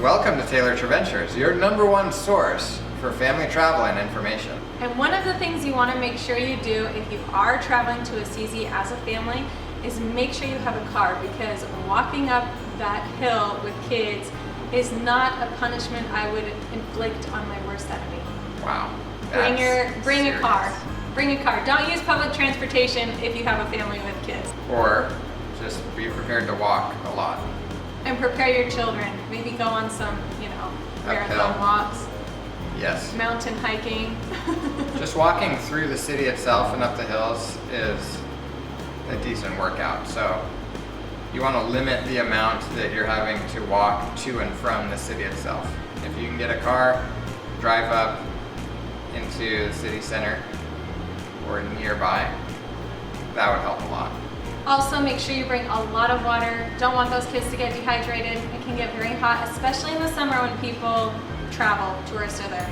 Welcome to Traventures, your #1 source for family travel and information. And one of the things you want to make sure you do if you are traveling to Assisi as a family is make sure you have a car, because walking up that hill with kids is not a punishment I would inflict on my worst enemy. Wow. Bring a car. Bring a car. Don't use public transportation if you have a family with kids. Or just be prepared to walk a lot. And prepare your children. Maybe go on some, marathon walks. Yes. Mountain hiking. Just walking through the city itself and up the hills is a decent workout. So you want to limit the amount that you're having to walk to and from the city itself. If you can get a car, drive up into the city center or nearby, that would help a lot. Also, make sure you bring a lot of water. Don't want those kids to get dehydrated. It can get very hot, especially in the summer when people travel, tourists are there.